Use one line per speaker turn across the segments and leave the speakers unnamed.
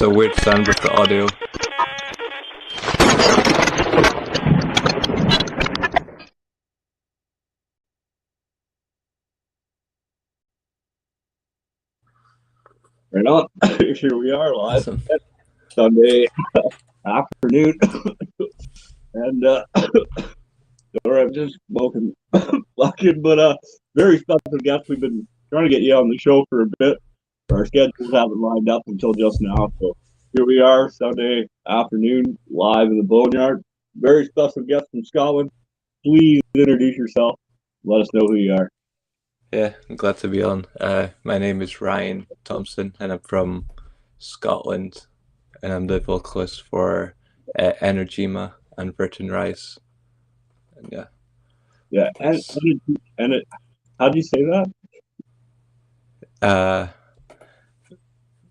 a weird sound with the audio.
Right on. Here we are live.
Awesome.
Sunday afternoon. And sorry, I'm just smoking lucky, but very special guest. We've been trying to get you on the show for a bit. Our schedules haven't lined up until just now. So here we are, Sunday afternoon, live in the Boneyard. Very special guest from Scotland. Please introduce yourself. Let us know who you are.
Yeah, I'm glad to be on. My name is Ryan Thompson, and I'm from Scotland, and I'm the vocalist for Energema and Virgin Rise. And
Yeah, and how do you say that?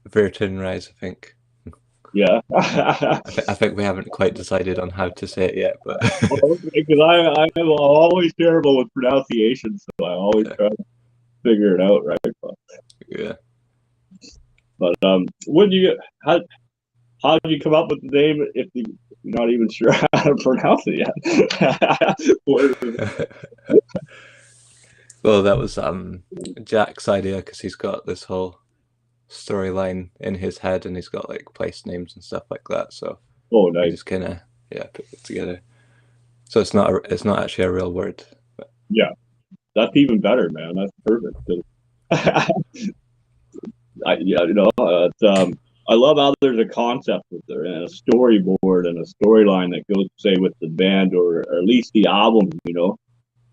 Virgin Rise, I think.
Yeah.
I think we haven't quite decided on how to say it yet, but
because I'm always terrible with pronunciation, so I always try to figure it out, right?
Yeah.
But when you how did you come up with the name if you're not even sure how to pronounce it yet?
Well, that was Jack's idea because he's got this whole storyline in his head, and he's got like place names and stuff like that. So
nice.
I just kind of put it together. So it's not actually a real word. But.
Yeah, that's even better, man. That's perfect. I love how there's a concept with there and a storyboard and a storyline that goes, say, with the band or at least the album,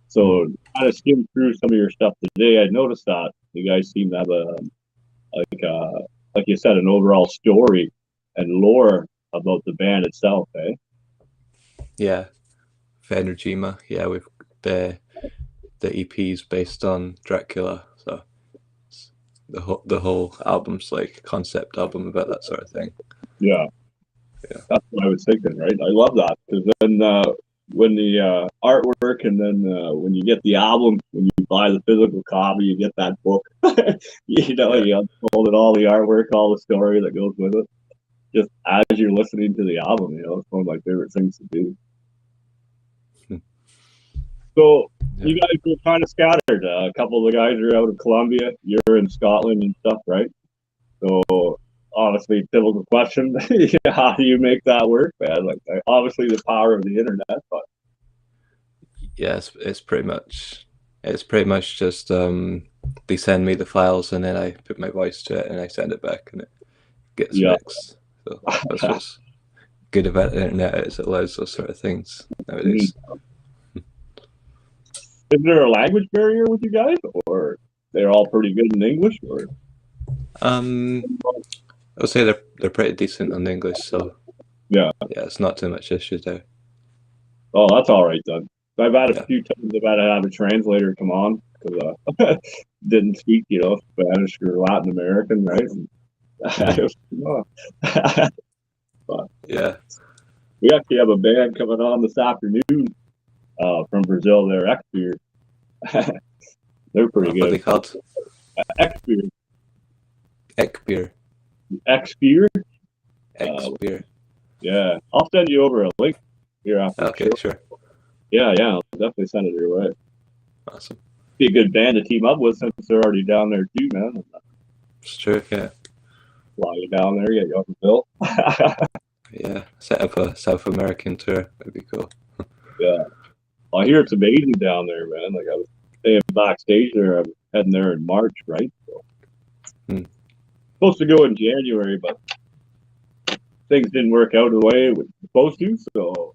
So kind of skimmed through some of your stuff today. I noticed that you guys seem to have like you said, an overall story and lore about the band itself, eh?
Yeah, for Energema, yeah, we've the EP's based on Dracula, so the whole album's like a concept album about that sort of thing.
Yeah, that's what I was thinking, right? I love that because then when the artwork and then when you get the album, when you buy the physical copy, you get that book. You unfold it, all the artwork, all the story that goes with it. Just as you're listening to the album, it's one of my favorite things to do. So you guys were kind of scattered. A couple of the guys are out of Colombia. You're in Scotland and stuff, right? So honestly, typical question. How do you make that work, man? Like obviously the power of the internet, but
yes, it's pretty much just they send me the files and then I put my voice to it and I send it back and it gets mixed. So that's what's good about the internet, is it allows those sort of things nowadays.
Is there a language barrier with you guys, or they're all pretty good in English? Or
I would say they're pretty decent on English, so yeah, it's not too much issue there.
Oh, that's all right then. I've had a few times I've had to have a translator come on because didn't speak, Spanish or Latin American, right? But
yeah,
we actually have a band coming on this afternoon from Brazil. They're X-Beer. They're pretty good.
What are they called?
X-Beer.
X-Beer.
X-Beer.
X-Beer.
Yeah, I'll send you over a link here after.
Okay, sure.
Yeah, I'll definitely send it your way.
Awesome.
Be a good band to team up with since they're already down there too, man.
It's true, yeah.
Fly you down there, get you on the bill.
Yeah, set up a South American tour. That'd be cool.
Yeah. I hear it's amazing down there, man. Like I was staying backstage there. I'm heading there in March, right? So supposed to go in January, but things didn't work out the way it was supposed to. So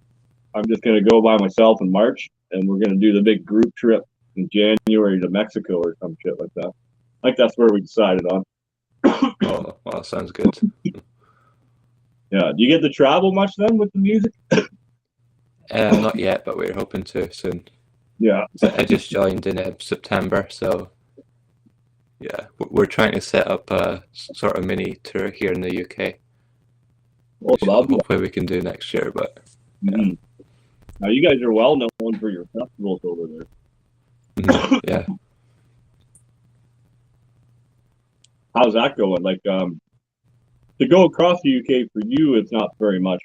I'm just gonna go by myself in March, and we're gonna do the big group trip in January to Mexico or some shit like that. Like that's where we decided on.
Oh, well, sounds good.
Yeah. Do you get to travel much then with the music?
Not yet, but we're hoping to soon.
Yeah.
I just joined in September, so yeah, we're trying to set up a sort of mini tour here in the UK.
Well,
hopefully we can do next year, but yeah.
Now you guys are well known for your festivals over there.
Yeah.
How's that going? Like, to go across the UK for you, it's not very much.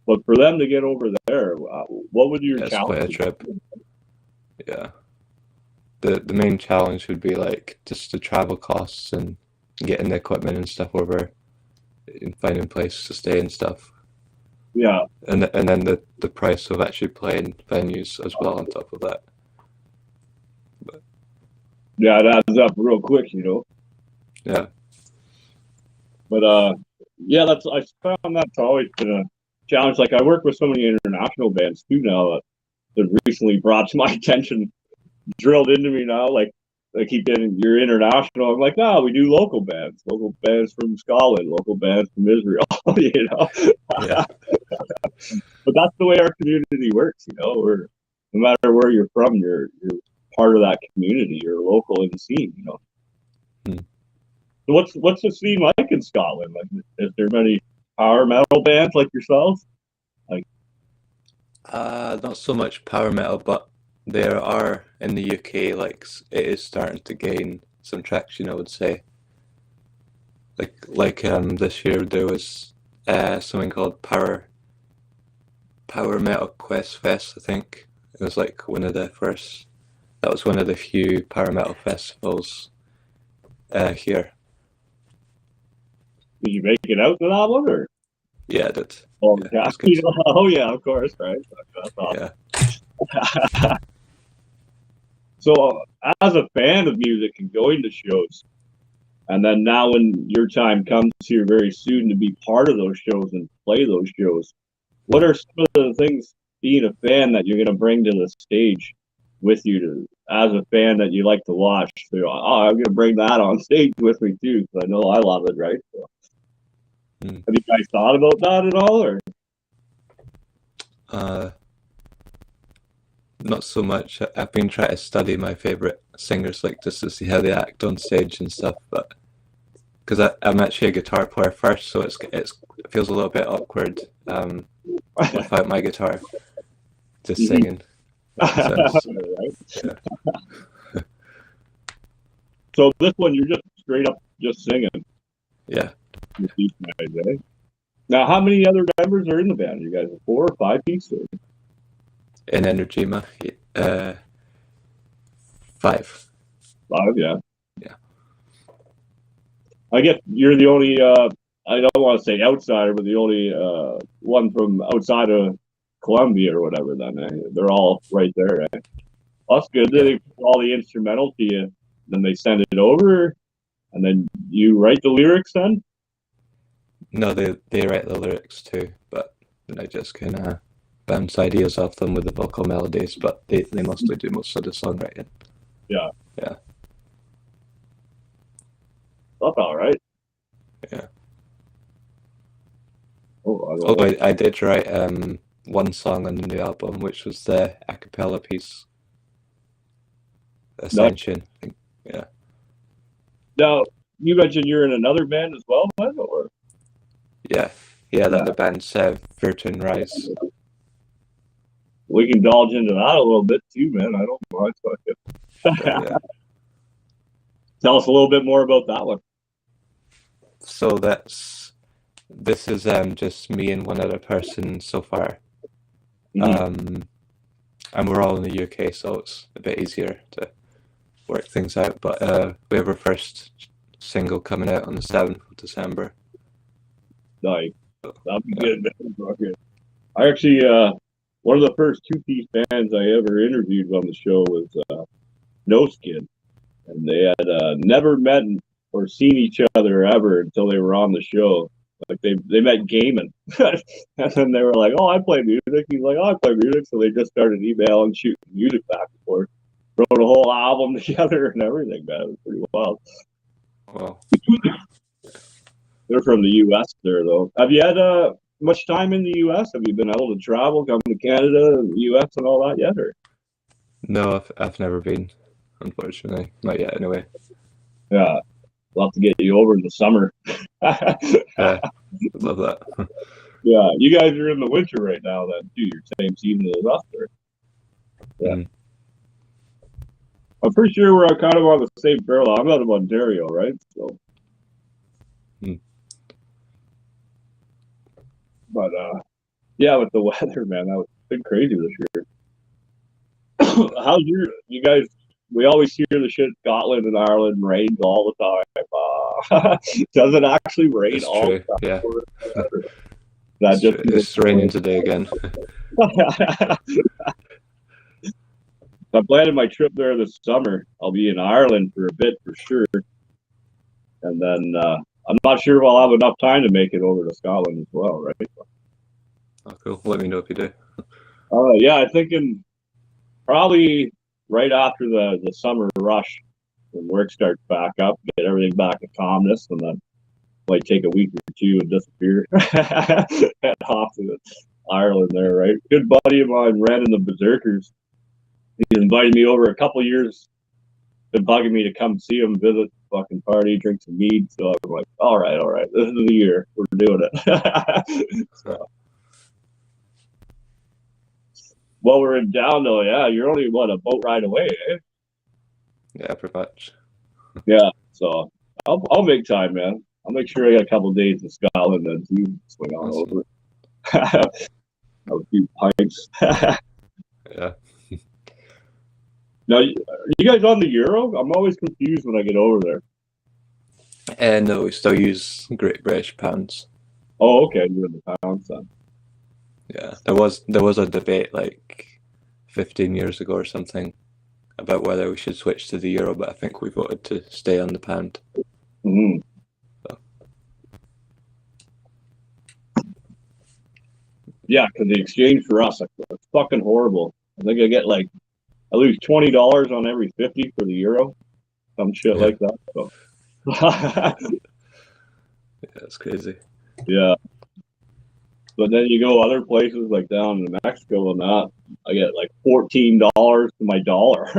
But for them to get over there, what would your
It's quite a
challenge
trip. Yeah. The main challenge would be like just the travel costs and getting the equipment and stuff over and finding a place to stay and stuff.
be? Yeah,
And then the price of actually playing venues as well on top of that.
yeah, it adds up real quick, you know.
Yeah.
But yeah, that's I found that's always been a challenge. Like I work with so many international bands too now that recently brought to my attention, drilled into me now. Like I keep getting you're international. I'm like, no, we do local bands from Scotland, local bands from Israel. You know,
Yeah.
but that's the way our community works. You know, we're no matter where you're from, you're part of that community. You're local in the scene. You know.
Hmm.
So what's the scene like in Scotland? Like, is there many power metal bands like yourselves? Like,
Not so much power metal, but there are in the UK, like it is starting to gain some traction, I would say. Like this year there was something called Power Metal Quest Fest, I think. It was like one of the first. That was one of the few power metal festivals here.
did you make it out to that one or?
Yeah, I did.
Oh,
Yeah, it
yeah.
was good.
Oh, yeah, of course, right? That's
Yeah.
awesome. So, as a fan of music and going to shows, and then now when your time comes here very soon to be part of those shows and play those shows, what are some of the things being a fan that you're going to bring to the stage with you to, as a fan that you like to watch? So, oh, I'm going to bring that on stage with me too, because I know I love it, right? So,
Mm.
have you guys thought about that at all, or?
Uh, Not so much. I've been trying to study my favorite singers, like just to see how they act on stage and stuff. But because I'm actually a guitar player first, so it feels a little bit awkward without my guitar, just singing. That sounds
Right.
yeah,
So this one, you're just straight up just singing
yeah.
with these guys, eh? Now, how many other members are in the band? You guys are 4 or 5 piece? Or?
In Energema, 5.
5, yeah.
Yeah.
I guess you're the only. I don't want to say outsider, but the only one from outside of Colombia or whatever. Then they're all right there. Eh? That's good.
Yeah.
They put all the instrumental to you, then they send it over, and then you write the lyrics. Then
No, they write the lyrics too, but I just kind of bounce ideas off them with the vocal melodies. But they mostly do most of the songwriting.
yeah,
Yeah.
that's all right.
Yeah.
Oh,
Although I did write one song on the new album, which was the a cappella piece, Ascension. I think. Yeah.
now you mentioned you're in another band as well, man, or
Yeah. Yeah, that the band's Virgin Rise.
we can indulge into that a little bit too, man. I don't mind.
Yeah.
Tell us a little bit more about that one.
So this is just me and one other person so far. And we're all in the UK, so it's a bit easier to work things out. But we have our first single coming out on the 7th of December.
Nice. That'd be good, man. Okay. I actually, one of the first 2 piece bands I ever interviewed on the show was No Skin. And they had never met or seen each other ever until they were on the show. Like they met gaming. And then they were like, oh, I play music. He's like, oh, I play music. So they just started emailing, shooting music back and forth. Wrote a whole album together and everything, man. It was pretty wild.
Well,
They're from the U.S. there, though. Have you had much time in the U.S.? Have you been able to travel, come to Canada, and the U.S., and all that yet? Or?
no, I've never been, unfortunately. Not yet, anyway.
Yeah, we'll have to get you over in the summer.
Yeah, I'd love that.
Yeah, you guys are in the winter right now, then, too. You're same season as us, or? Yeah.
Mm.
I'm pretty sure we're kind of on the same parallel. I'm out of Ontario, right? So. But yeah, with the weather, man, that was been crazy this year. How's you guys? We always hear the shit Scotland and Ireland rains all the time. Does it actually rain
It's
all
true.
the
Yeah,
time? That
it's
just
true. It's raining today again.
I planned my trip there this summer. I'll be in Ireland for a bit for sure, and then I'm not sure if I'll have enough time to make it over to Scotland as well, right?
Oh, cool. Let me know if you do.
Yeah, I'm thinking probably right after the summer rush when work starts back up, get everything back to calmness, and then might take a week or two and disappear. Head off to Ireland there, right? Good buddy of mine, Ren and the Berserkers. He invited me over a couple years, been bugging me to come see him, visit, fucking party, drink some mead. So I'm like, all right, this is the year we're doing it. So, while we're in down though, yeah, you're only what, a boat ride away, eh?
Yeah, pretty much.
Yeah, so I'll make time, man. I'll make sure I got a couple days in Scotland and swing on
Awesome.
over. Have a few pints.
Yeah.
Now, are you guys on the euro? I'm always confused when I get over there.
And no, we still use Great British pounds.
Oh, okay, you're in the pounds then.
Yeah, there was a debate like 15 years ago or something about whether we should switch to the euro, but I think we voted to stay on the pound.
Mm-hmm.
So.
Yeah, because the exchange for us, it's fucking horrible. I think I get like, I lose $20 on every 50 for the euro, some shit like that. So.
Yeah, it's crazy.
Yeah. But then you go other places like down in Mexico and that, I get like $14 to my dollar.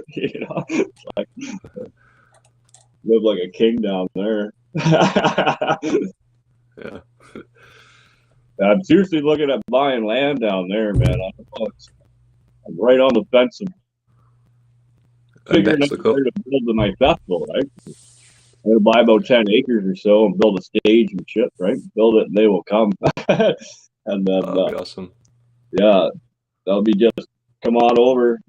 You know, it's like live like a king down there.
Yeah.
I'm seriously looking at buying land down there, man. I'm right on the fence of figuring out
Mexico.
where to build my festival, right? I'm gonna buy about 10 acres or so and build a stage and shit, right? Build it and they will come. And then
That'd be awesome.
yeah, that'll be just come on over.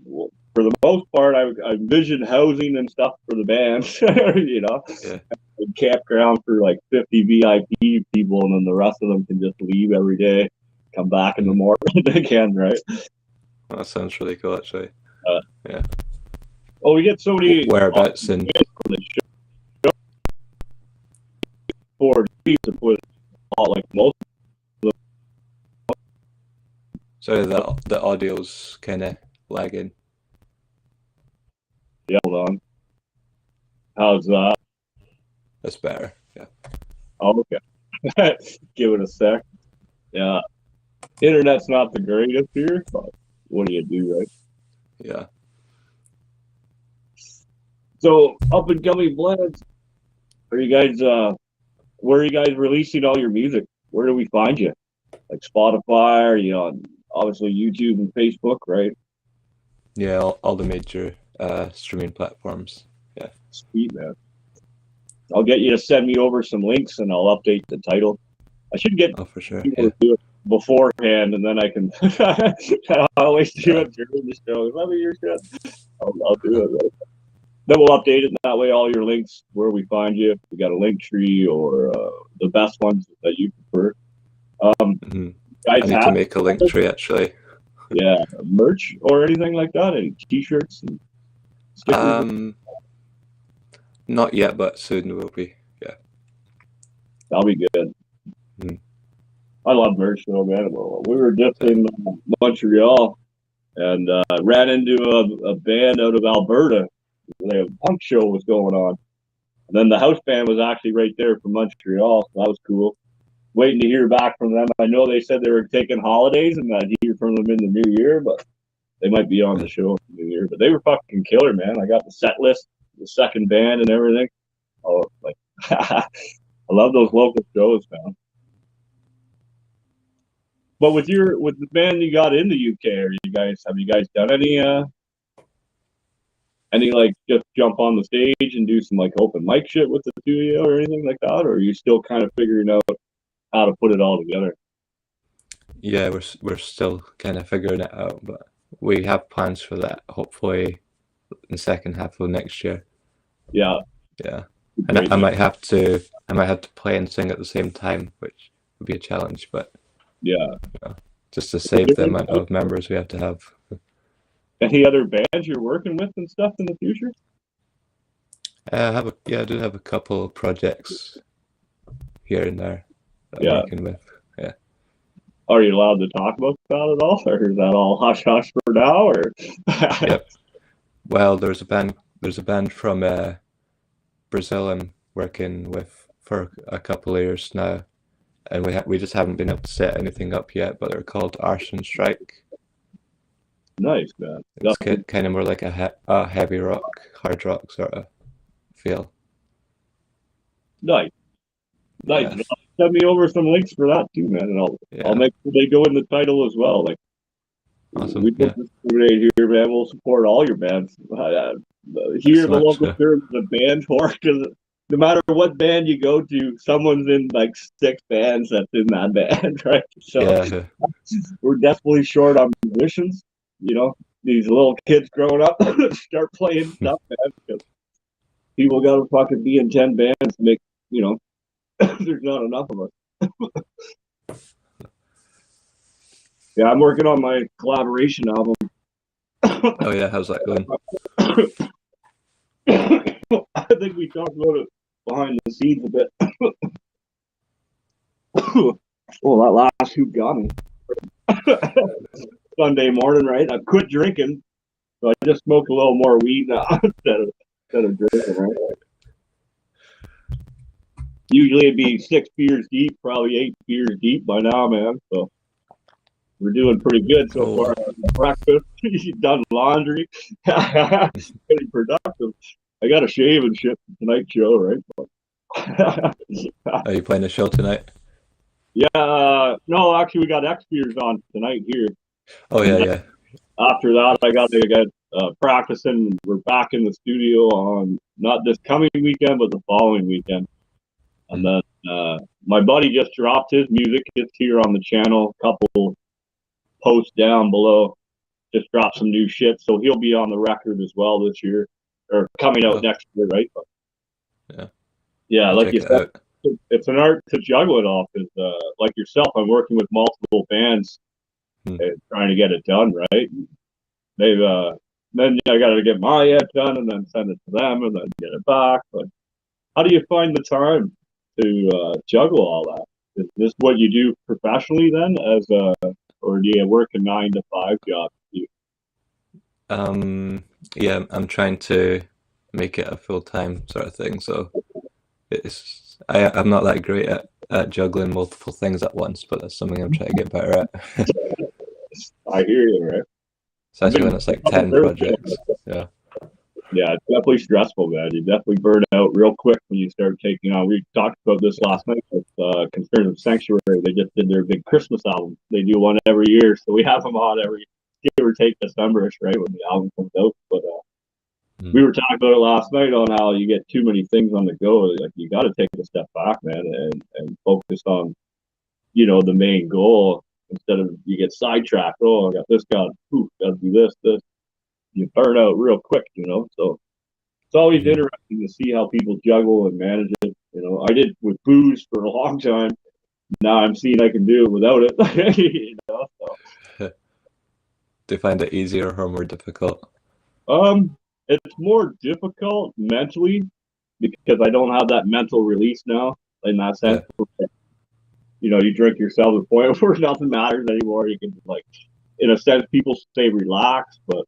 For the most part, I envision housing and stuff for the band, you know,
Yeah.
a campground for like 50 VIP people, and then the rest of them can just leave every day, come back in the morning again, right?
That sounds really cool, actually. Yeah.
Oh, we get so many
Whereabouts in?
for to put like most.
Sorry, the audio's kind of lagging.
Yeah, hold on. How's that?
That's better. Yeah.
Oh, okay. Give it a sec. Yeah. Internet's not the greatest here, but what do you do, right?
Yeah.
So up and coming blends. Are you guys where are you guys releasing all your music? Where do we find you? Like Spotify, or you on obviously YouTube and Facebook, right?
Yeah, all the major streaming platforms. Yeah.
Sweet, man. I'll get you to send me over some links and I'll update the title. I should get
Oh, for sure.
people
Yeah.
to do it beforehand and then I can I always do it during the show. Let me your shit. I'll do it. Right? Then we'll update it that way. All your links where we find you. If we got a link tree or the best ones that you prefer.
Mm-hmm. I
Guys
need to make a link tree actually.
Yeah, merch or anything like that? Any T-shirts and stickers?
Not yet, but soon will be. Yeah.
That'll be good.
Mm.
I love merch though, man. We were just in Montreal and ran into a band out of Alberta. A punk show was going on. And then the house band was actually right there from Montreal, so that was cool. Waiting to hear back from them. I know they said they were taking holidays and I'd hear from them in the new year, but they might be on the show in the new year. But they were fucking killer, man. I got the set list, the second band and everything. Oh, like I love those local shows, man. But with the band you got in the UK, have you guys done any like just jump on the stage and do some like open mic shit with the studio or anything like that? Or are you still kind of figuring out how to put it all together?
Yeah, we're still kind of figuring it out, but we have plans for that. Hopefully, in the second half of next year.
Yeah,
Yeah, and
great.
I might have to play and sing at the same time, which would be a challenge. But
Yeah.
just to save the amount of members we have to have.
Any other bands you're working with and stuff in the future?
I do have a couple of projects here and there that I'm
Yeah.
working with. Yeah.
Are you allowed to talk about that at all, or is that all hush hush for now? Or
Yep. Well, there's a band from Brazil I'm working with for a couple of years now, and we just haven't been able to set anything up yet. But they're called Arson Strike.
Nice, man.
It's kind of more like a heavy rock, hard rock sort of feel.
Nice.
Yeah.
Send me over some links for that too, man, and I'll make sure they go in the title as well. Like,
awesome.
We don't discriminate here, man. We'll support all your bands. Here, the local term is a band for, because no matter what band you go to, someone's in like 6 bands that's in that band, right? So we're definitely short on musicians. You know, these little kids growing up start playing stuff, man, because people got to fucking be in 10 bands to make, you know, there's not enough of us. Yeah, I'm working on my collaboration album.
Oh yeah, how's that going?
I think we talked about it behind the scenes a bit. Oh, that last hoop got me. Sunday morning, right? I quit drinking, so I just smoke a little more weed now instead of drinking, right? Usually it'd be 6 beers deep, probably 8 beers deep by now, man. So we're doing pretty good so far. Breakfast, done laundry, pretty productive. I got to shave and shit for tonight's show, right?
Are you playing a show tonight?
Yeah, no, actually, we got X Beers on tonight here.
Oh yeah.
After that, I got to get practicing. We're back in the studio on not this coming weekend, but the following weekend. And then my buddy just dropped his music. It's here on the channel. A couple posts down below. Just dropped some new shit, so he'll be on the record as well this year, or coming out next year, right? But, yeah, like you said, it's an art to juggle it all. Because like yourself, I'm working with multiple bands, trying to get it done, right? They've then I got to get my edit done and then send it to them and then get it back. But how do you find the time to juggle all that? Is this what you do professionally then, or do you work a 9 to 5 job?
Yeah, I'm trying to make it a full-time sort of thing. So I'm not that great at juggling multiple things at once, but that's something I'm trying to get better at.
I hear you, right?
Especially when it's like 10 projects. Yeah.
Yeah, it's definitely stressful, man. You definitely burn out real quick when you start taking on. We talked about this last night with Concerns of Sanctuary. They just did their big Christmas album. They do one every year, so we have them on every give or take December-ish, right, when the album comes out. But we were talking about it last night on how you get too many things on the go. Like, you got to take a step back, man, and focus on, you know, the main goal instead of you get sidetracked. Oh, I got this got to do this. You burn out real quick, you know. So it's always interesting to see how people juggle and manage it. You know, I did with booze for a long time. Now I'm seeing I can do it without it. You know, so.
Do you find it easier or more difficult?
It's more difficult mentally because I don't have that mental release now. In that sense, you know, you drink yourself to the point where nothing matters anymore. You can, like, in a sense, people say relax, but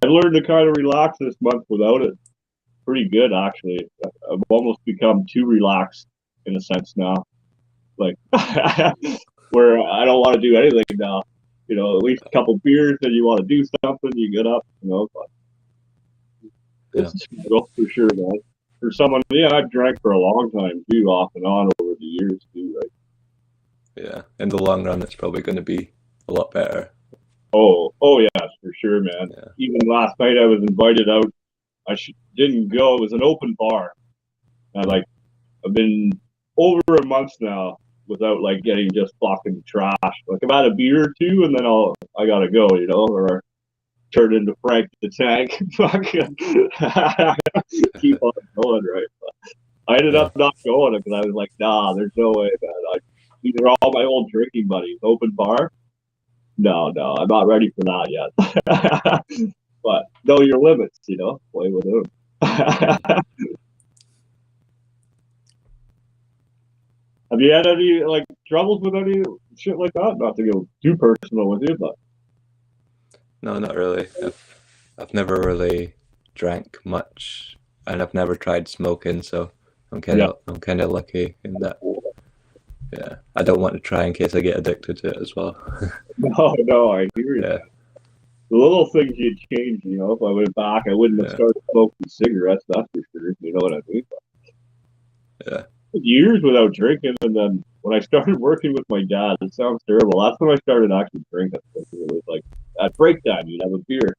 I've learned to kind of relax this month without it. Pretty good, actually. I've almost become too relaxed in a sense now, like where I don't want to do anything now. You know, at least a couple beers, and you want to do something, you get up. You know, but it's a struggle for sure, man. For someone, I've drank for a long time too, off and on over the years too, right?
Yeah, in the long run, it's probably going to be a lot better.
Oh yes, for sure, man. Yeah. Even last night, I was invited out. Didn't go. It was an open bar. I've been over a month now without like getting just fucking trash. Like I've had a beer or two, and then I gotta go, or turn into Frank the Tank, fucking keep on going, right? But I ended up not going because I was like, nah, there's no way, man. These are all my old drinking buddies. Open bar? No, I'm not ready for that yet. But know your limits, play with them. Have you had any like troubles with any shit like that? Not to go too personal with you, but
No, not really. I've never really drank much, and I've never tried smoking, so I'm kind of lucky in that. Yeah, I don't want to try in case I get addicted to it as well.
No, I hear you.
Yeah.
The little things you'd change, if I went back, I wouldn't have started smoking cigarettes, that's for sure. You know what I mean?
Yeah.
Years without drinking, and then when I started working with my dad, it sounds terrible. That's when I started actually drinking. It was like at break time, you'd have a beer.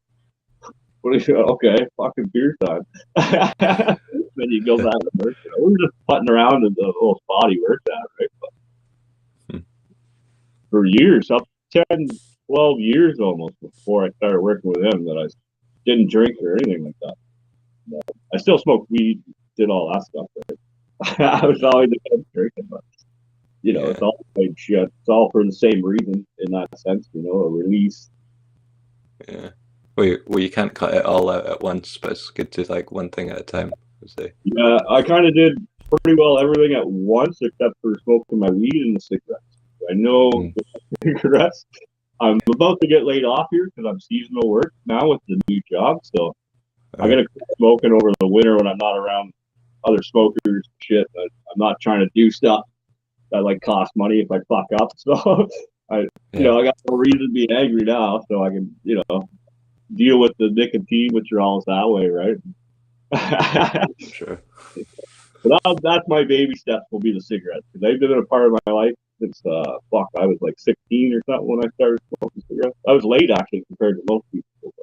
Okay, fucking beer time. Then you go back to work. We were just putting around in the little spot he worked at, right? But for years, up 10, 12 years almost before I started working with him, that I didn't drink or anything like that. But I still smoked weed, did all that stuff, right? I was always against drinking, but it's all the same shit. It's all for the same reason in that sense, a release.
Yeah. Well, you can't cut it all out at once, but it's good to like one thing at a time.
Yeah, I kind of did pretty well everything at once, except for smoking my weed and the cigarettes. I know the cigarettes. I'm about to get laid off here because I'm seasonal work now with the new job, so I gotta quit smoking over the winter when I'm not around other smokers. Shit, I'm not trying to do stuff that like cost money if I fuck up. So I got no reason to be angry now, so I can deal with the nicotine, which are always that way, right?
Sure.
But that's my baby steps. Will be the cigarettes because they've been a part of my life since I was like 16 or something when I started smoking cigarettes. I was late actually compared to most people.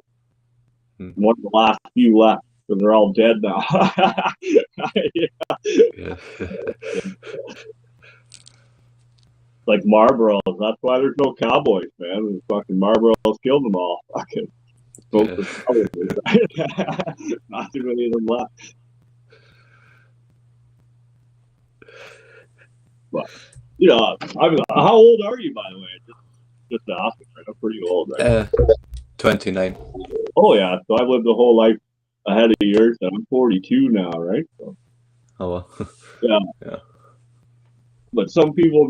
One of the last few left, so they're all dead now. Yeah. Like Marlboros, that's why there's no cowboys, man. The fucking Marlboros killed them all. Fucking not too many of them left. But how old are you, by the way? Just to ask, right? I'm pretty old, right?
29.
Oh yeah, so I've lived a whole life ahead of yours, and I'm 42 now, right? So,
oh well.
Yeah. But some people,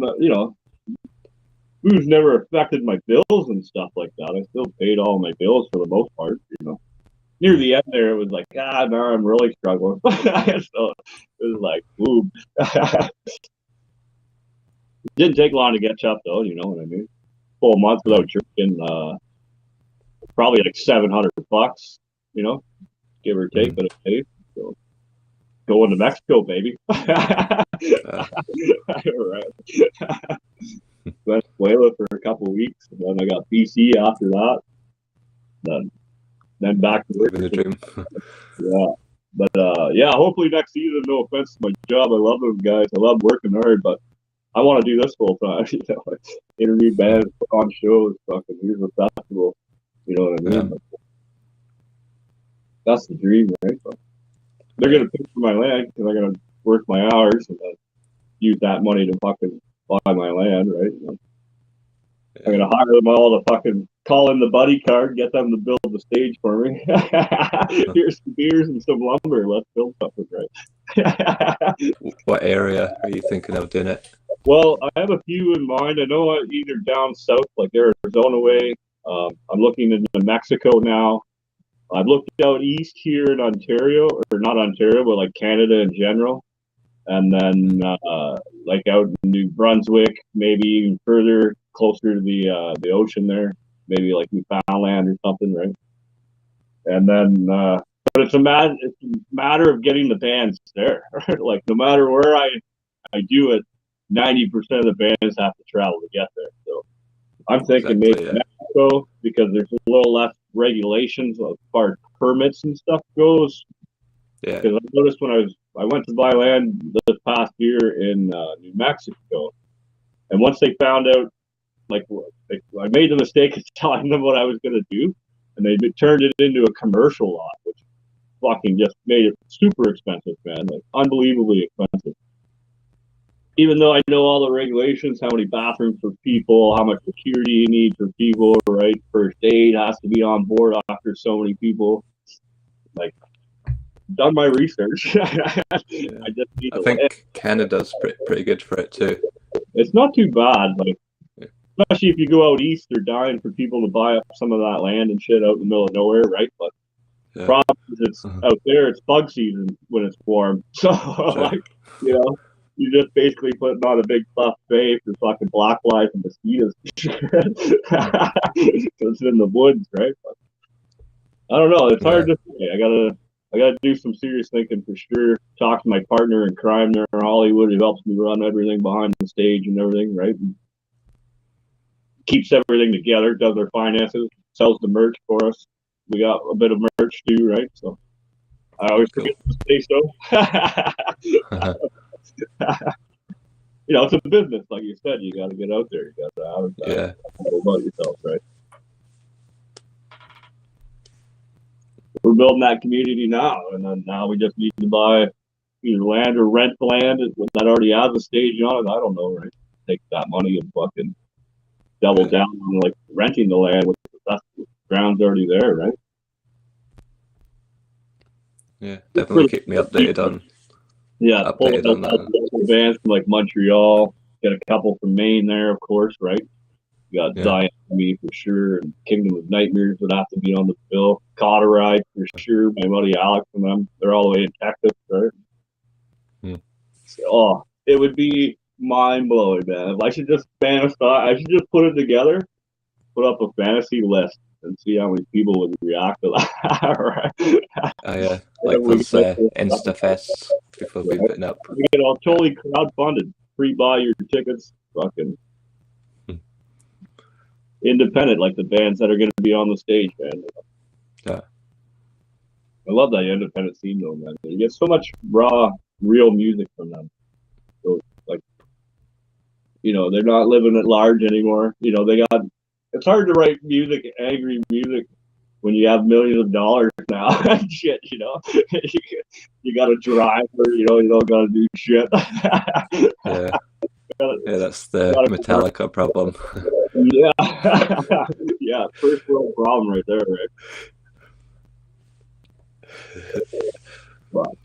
booze never affected my bills and stuff like that. I still paid all my bills for the most part, Near the end there, it was like, now I'm really struggling. So it was like, boom. It didn't take long to catch up, though. You know what I mean? Full month without drinking, probably like $700, give or take, but it paid. So going to Mexico, baby. Right. Venezuela for a couple of weeks, and then I got BC after that. Then back to work.
The dream.
Yeah. But hopefully next season, no offense to my job. I love those guys. I love working hard, but I want to do this full time. Interview bands, put on shows, fucking here's a festival. You know what I mean? Yeah. That's the dream, right? But they're gonna pay for my land because I'm gonna work my hours and then use that money to fucking buy my land, right? I'm gonna hire them all to fucking call in the buddy card, get them to build the stage for me. Here's some beers and some lumber. Let's build something, right?
What area are you thinking of doing it?
Well, I have a few in mind. I know either down south, like Arizona way. I'm looking into Mexico now. I've looked out east here in Ontario, or not Ontario, but like Canada in general. And then like out in New Brunswick, maybe even further, closer to the ocean there, maybe like Newfoundland or something, right? And then, but it's a matter of getting the bands there. Like no matter where I do it, 90% of the bands have to travel to get there. So I'm thinking maybe Mexico, because there's a little less regulations as far as permits and stuff goes.
Yeah.
Because I noticed when I went to buy land this past year in New Mexico, And once they found out, like, I made the mistake of telling them what I was going to do, and they turned it into a commercial lot, which fucking just made it super expensive, man. Like, unbelievably expensive. Even though I know all the regulations, how many bathrooms for people, how much security you need for people, right? First aid has to be on board after so many people. Like, done my research. I just need
I think Canada's pretty good for it too.
It's not too bad, like, especially if you go out east, they're dying for people to buy up some of that land and shit out in the middle of nowhere, right? But the problem is it's out there, it's bug season when it's warm. So, like, you know, you're just basically putting on a big buffet for fucking black flies and mosquitoes. It's in the woods, right? But I don't know. It's hard to say. I gotta do some serious thinking for sure. Talk to my partner in crime there in Hollywood, who helps me run everything behind the stage and everything, right? And keeps everything together, does our finances, sells the merch for us. We got a bit of merch too, right? So I always forget to say so. You know, it's a business, like you said. You got to get out there. You got to advertise about yourself, right? We're building that community now, and then now we just need to buy either land or rent the land that already has a stage on it. I don't know, right? Take that money and fucking double down on like renting the land with the ground's already there, right?
Yeah, definitely keep me updated on.
Yeah, updated on that. Bands from like Montreal, got a couple from Maine there, of course, right? You got Zion me for sure, and Kingdom of Nightmares would have to be on the bill. Cauteride for sure. My buddy Alex and them, they're all the way in Texas, right? So, it would be mind blowing, man. If I should just I should just put it together, put up a fantasy list, and see how many people would react to that. Right?
Oh yeah, like those Instafests people be putting up.
You get all totally crowdfunded, pre-buy your tickets, fucking independent, like the bands that are going to be on the stage, man.
Yeah,
I love that independent scene, though, man. You get so much raw, real music from them. So, like, you know, they're not living at large anymore. You know, it's hard to write music, angry music, when you have millions of dollars now. Shit, you know, you got to drive, or you don't got to do shit.
Yeah, that's the Metallica problem.
Yeah, yeah, first world problem right there, right? But,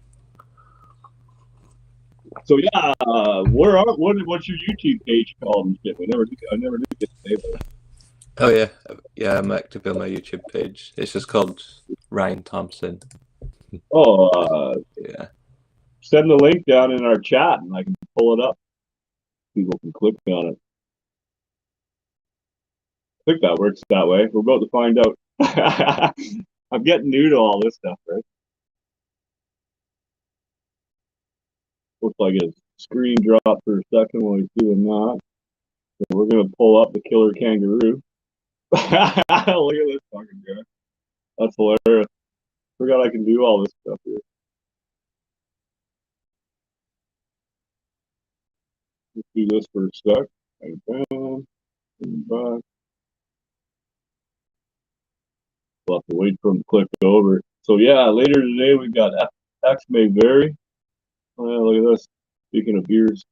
so yeah, what's your YouTube page called and shit? I never did get to say that.
Oh yeah, I'm active on my YouTube page. It's just called Ryan Thompson.
Oh,
yeah.
Send the link down in our chat, and I can pull it up. People can click on it. I think that works that way. We're about to find out. I'm getting new to all this stuff, right? Looks like a screen drop for a second while he's doing that. So we're gonna pull up the killer kangaroo. Look at this fucking guy. That's hilarious. Forgot I can do all this stuff here. Let's do this for a sec. And back. We'll have to wait for him to click over. So yeah, later today we've got X May Vary. Oh, yeah, look at this. Speaking of beers.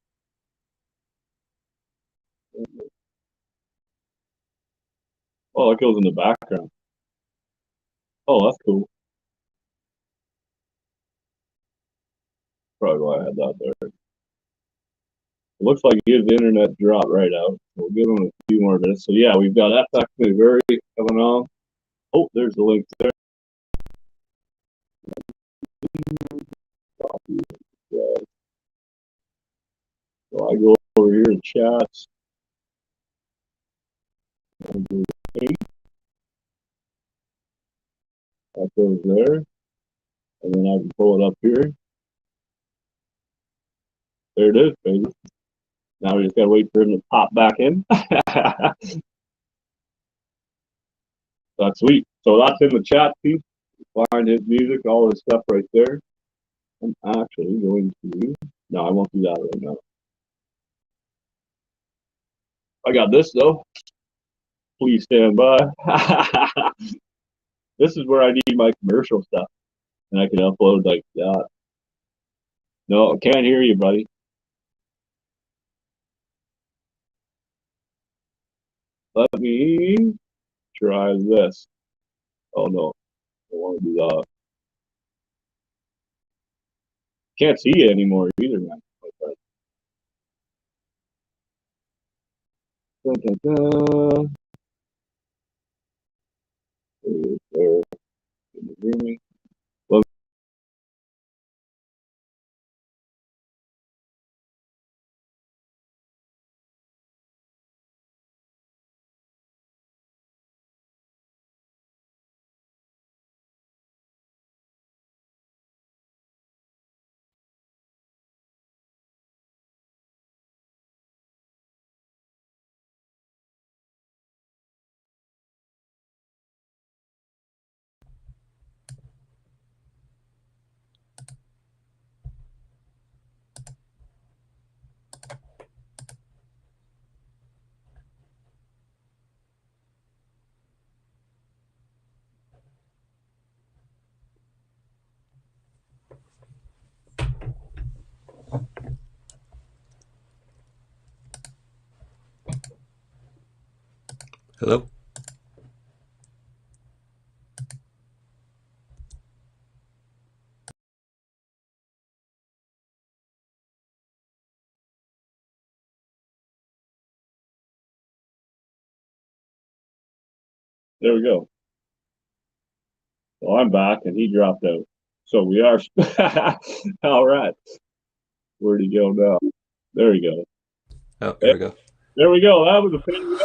Oh, that goes in the background. Oh, that's cool. Probably why I had that there. It looks like his internet dropped right out. We'll give him a few more minutes. So yeah, we've got FX Very coming on. Oh, there's the link there. So I go over here to chats. That goes there. And then I can pull it up here. There it is, baby. Now we just gotta wait for him to pop back in. That's sweet. So that's in the chat feed. Find his music, all his stuff right there. I'm actually going to. No, I won't do that right now. I got this though. Please stand by. This is where I need my commercial stuff, and I can upload like that. No, I can't hear you, buddy. Let me try this. Oh no, I don't want to do that. Can't see you anymore either, man. Dun, dun, dun. There. Can you hear me? Well,
Hello?
there we go. Well, I'm back, and he dropped out. So we are. All right. Where'd he go now? There we go.
Oh, there we go.
There we go. That was a thing.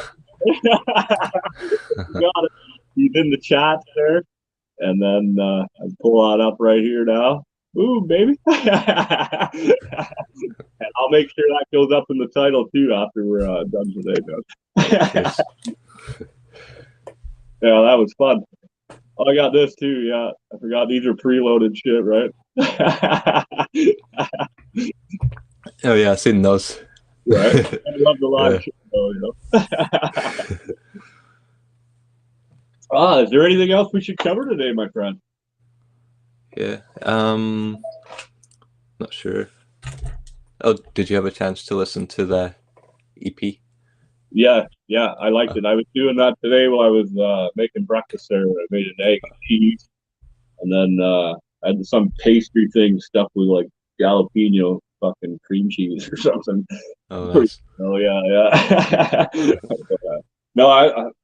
Got it. He's in the chat there. And then I pull that up right here now. Ooh, baby. And I'll make sure that goes up in the title too after we're done today, man. Yeah, that was fun. Oh, I got this too. Yeah, I forgot these are preloaded shit, right?
Oh yeah, I've seen those.
Right. I love the live show, though, you know. Is there anything else we should cover today, my friend?
Yeah. Not sure. Oh, did you have a chance to listen to the EP?
Yeah, I liked it. I was doing that today while I was making breakfast there. I made an egg and cheese, and then I had some pastry thing stuffed with like jalapeno fucking cream cheese or something.
Oh, nice.
Oh yeah. No,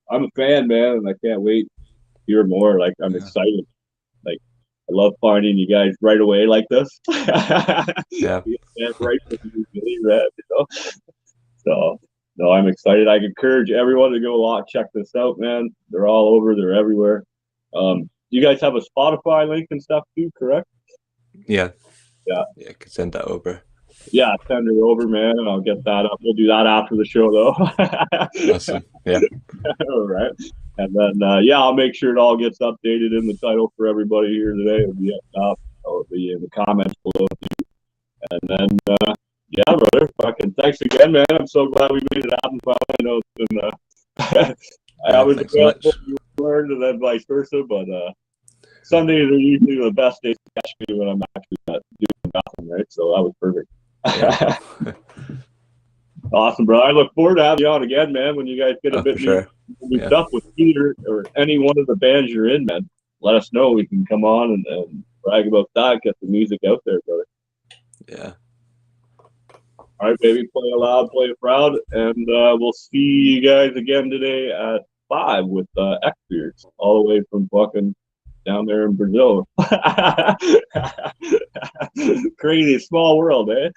I'm a fan, man, and I can't wait to hear more. Like I'm excited. Like I love finding you guys right away like this.
Yeah.
Right from the beginning, you know. So no, I'm excited. I encourage everyone to go check this out, man. They're all over. They're everywhere. You guys have a Spotify link and stuff too, correct?
Yeah.
Yeah.
Yeah, I could send that over.
Yeah, send it over, man, and I'll get that up. We'll do that after the show, though.
Awesome. Yeah.
All right. And then, I'll make sure it all gets updated in the title for everybody here today. It'll be up top. It'll be in the comments below, too. And then, yeah, brother, fucking thanks again, man. I'm so glad we made it happen. I know it's been, I was available, you learned, and then vice versa, but Sundays are usually the best days to catch me when I'm actually doing nothing, right? So that was perfect.
Yeah.
Awesome, bro. I look forward to having you on again, man, when you guys get a bit new stuff with either or any one of the bands you're in, man. Let us know. We can come on and brag about that, get the music out there, brother.
Yeah.
All right, baby. Play it loud, play it proud, and we'll see you guys again today at 5 with X-Beards, all the way from fucking down there in Brazil. Crazy small world, eh?